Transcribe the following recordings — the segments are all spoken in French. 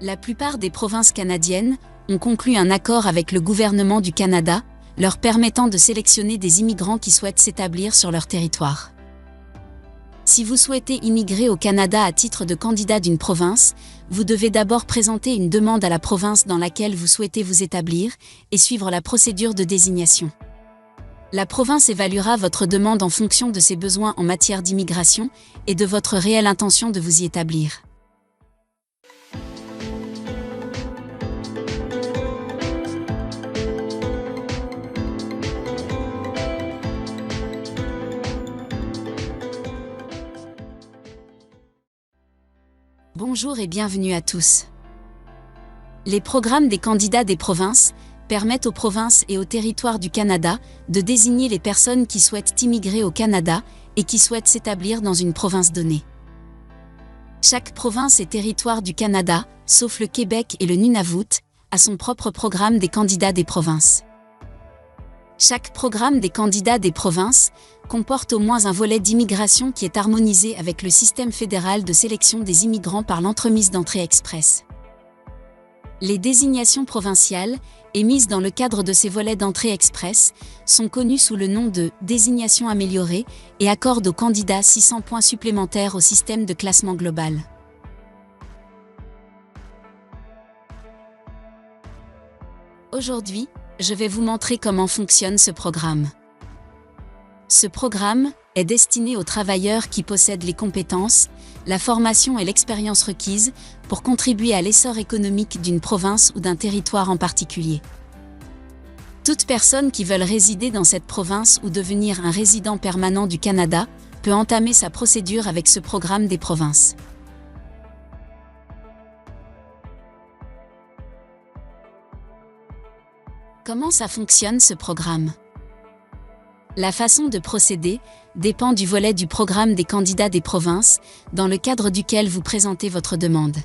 La plupart des provinces canadiennes ont conclu un accord avec le gouvernement du Canada, leur permettant de sélectionner des immigrants qui souhaitent s'établir sur leur territoire. Si vous souhaitez immigrer au Canada à titre de candidat d'une province, vous devez d'abord présenter une demande à la province dans laquelle vous souhaitez vous établir et suivre la procédure de désignation. La province évaluera votre demande en fonction de ses besoins en matière d'immigration et de votre réelle intention de vous y établir. Bonjour et bienvenue à tous. Les programmes des candidats des provinces permettent aux provinces et aux territoires du Canada de désigner les personnes qui souhaitent immigrer au Canada et qui souhaitent s'établir dans une province donnée. Chaque province et territoire du Canada, sauf le Québec et le Nunavut, a son propre programme des candidats des provinces. Chaque programme des candidats des provinces comporte au moins un volet d'immigration qui est harmonisé avec le système fédéral de sélection des immigrants par l'entremise d'entrée express. Les désignations provinciales, émises dans le cadre de ces volets d'entrée express, sont connues sous le nom de « désignation améliorée » et accordent aux candidats 600 points supplémentaires au système de classement global. Aujourd'hui, je vais vous montrer comment fonctionne ce programme. Ce programme est destiné aux travailleurs qui possèdent les compétences, la formation et l'expérience requises pour contribuer à l'essor économique d'une province ou d'un territoire en particulier. Toute personne qui veut résider dans cette province ou devenir un résident permanent du Canada peut entamer sa procédure avec ce programme des provinces. Comment ça fonctionne ce programme ? La façon de procéder dépend du volet du programme des candidats des provinces, dans le cadre duquel vous présentez votre demande.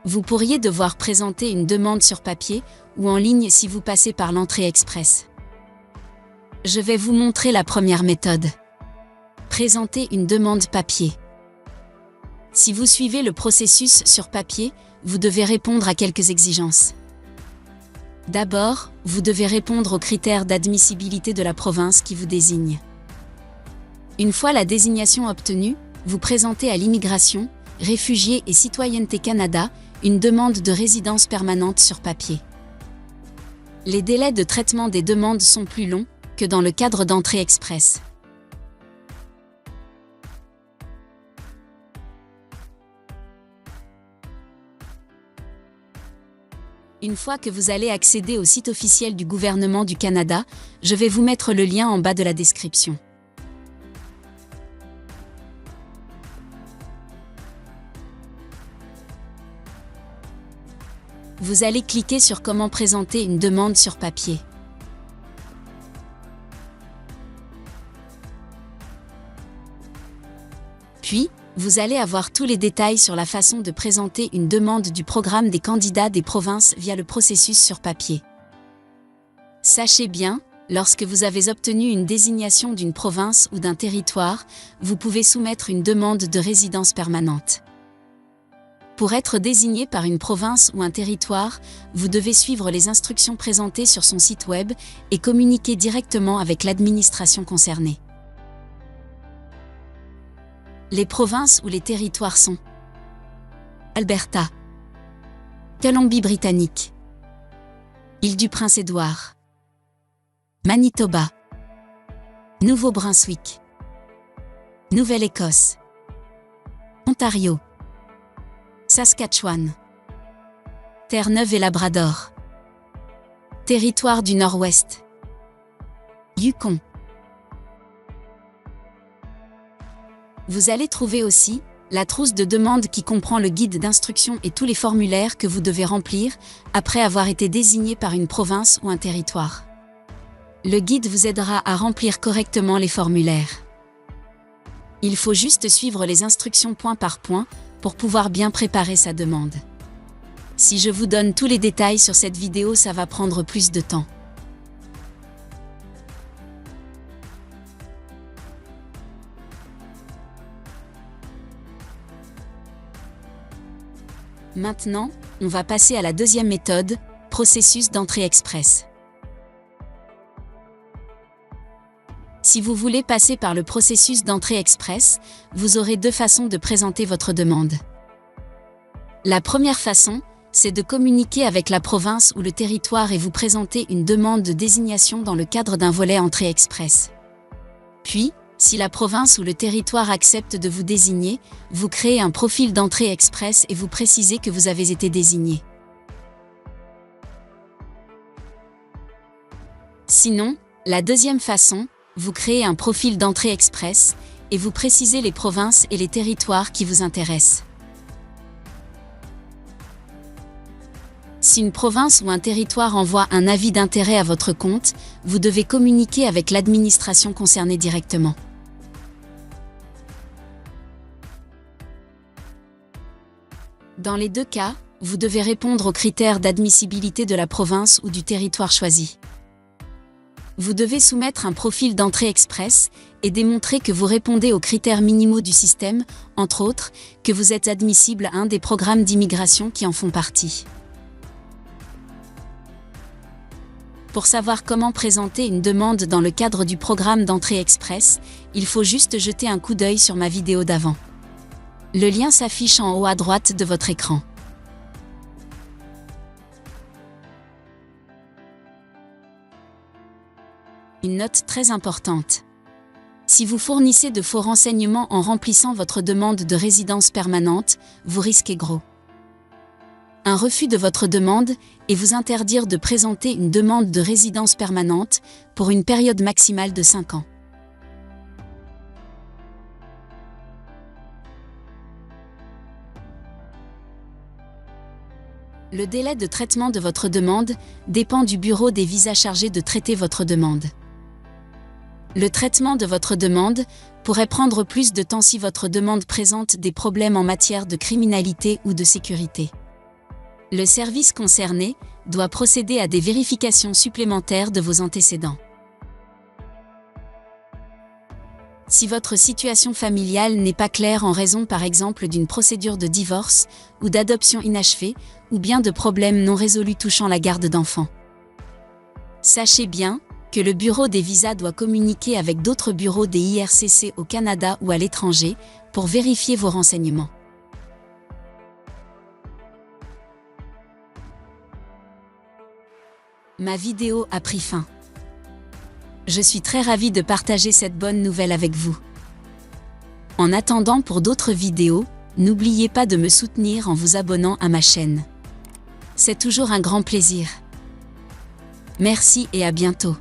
Vous pourriez devoir présenter une demande sur papier ou en ligne si vous passez par l'entrée express. Je vais vous montrer la première méthode. Présenter une demande papier. Si vous suivez le processus sur papier, vous devez répondre à quelques exigences. D'abord, vous devez répondre aux critères d'admissibilité de la province qui vous désigne. Une fois la désignation obtenue, vous présentez à l'Immigration, Réfugiés et Citoyenneté Canada une demande de résidence permanente sur papier. Les délais de traitement des demandes sont plus longs que dans le cadre d'entrée express. Une fois que vous allez accéder au site officiel du gouvernement du Canada, je vais vous mettre le lien en bas de la description. Vous allez cliquer sur Comment présenter une demande sur papier. Puis, vous allez avoir tous les détails sur la façon de présenter une demande du programme des candidats des provinces via le processus sur papier. Sachez bien, lorsque vous avez obtenu une désignation d'une province ou d'un territoire, vous pouvez soumettre une demande de résidence permanente. Pour être désigné par une province ou un territoire, vous devez suivre les instructions présentées sur son site web et communiquer directement avec l'administration concernée. Les provinces ou les territoires sont Alberta, Colombie-Britannique, Île-du-Prince-Édouard, Manitoba, Nouveau-Brunswick, Nouvelle-Écosse, Ontario, Saskatchewan, Terre-Neuve et Labrador, Territoire du Nord-Ouest, Yukon. Vous allez trouver aussi la trousse de demande qui comprend le guide d'instruction et tous les formulaires que vous devez remplir après avoir été désigné par une province ou un territoire. Le guide vous aidera à remplir correctement les formulaires. Il faut juste suivre les instructions point par point pour pouvoir bien préparer sa demande. Si je vous donne tous les détails sur cette vidéo, ça va prendre plus de temps. Maintenant, on va passer à la deuxième méthode, processus d'entrée express. Si vous voulez passer par le processus d'entrée express, vous aurez deux façons de présenter votre demande. La première façon, c'est de communiquer avec la province ou le territoire et vous présenter une demande de désignation dans le cadre d'un volet entrée express. Puis, si la province ou le territoire accepte de vous désigner, vous créez un profil d'entrée express et vous précisez que vous avez été désigné. Sinon, la deuxième façon, vous créez un profil d'entrée express et vous précisez les provinces et les territoires qui vous intéressent. Si une province ou un territoire envoie un avis d'intérêt à votre compte, vous devez communiquer avec l'administration concernée directement. Dans les deux cas, vous devez répondre aux critères d'admissibilité de la province ou du territoire choisi. Vous devez soumettre un profil d'entrée express et démontrer que vous répondez aux critères minimaux du système, entre autres, que vous êtes admissible à un des programmes d'immigration qui en font partie. Pour savoir comment présenter une demande dans le cadre du programme d'entrée express, il faut juste jeter un coup d'œil sur ma vidéo d'avant. Le lien s'affiche en haut à droite de votre écran. Une note très importante. Si vous fournissez de faux renseignements en remplissant votre demande de résidence permanente, vous risquez gros. Un refus de votre demande et vous interdire de présenter une demande de résidence permanente pour une période maximale de 5 ans. Le délai de traitement de votre demande dépend du bureau des visas chargé de traiter votre demande. Le traitement de votre demande pourrait prendre plus de temps si votre demande présente des problèmes en matière de criminalité ou de sécurité. Le service concerné doit procéder à des vérifications supplémentaires de vos antécédents. Si votre situation familiale n'est pas claire en raison par exemple d'une procédure de divorce ou d'adoption inachevée, ou bien de problèmes non résolus touchant la garde d'enfants. Sachez bien que le Bureau des visas doit communiquer avec d'autres bureaux des IRCC au Canada ou à l'étranger pour vérifier vos renseignements. Ma vidéo a pris fin. Je suis très ravie de partager cette bonne nouvelle avec vous. En attendant pour d'autres vidéos, n'oubliez pas de me soutenir en vous abonnant à ma chaîne. C'est toujours un grand plaisir. Merci et à bientôt.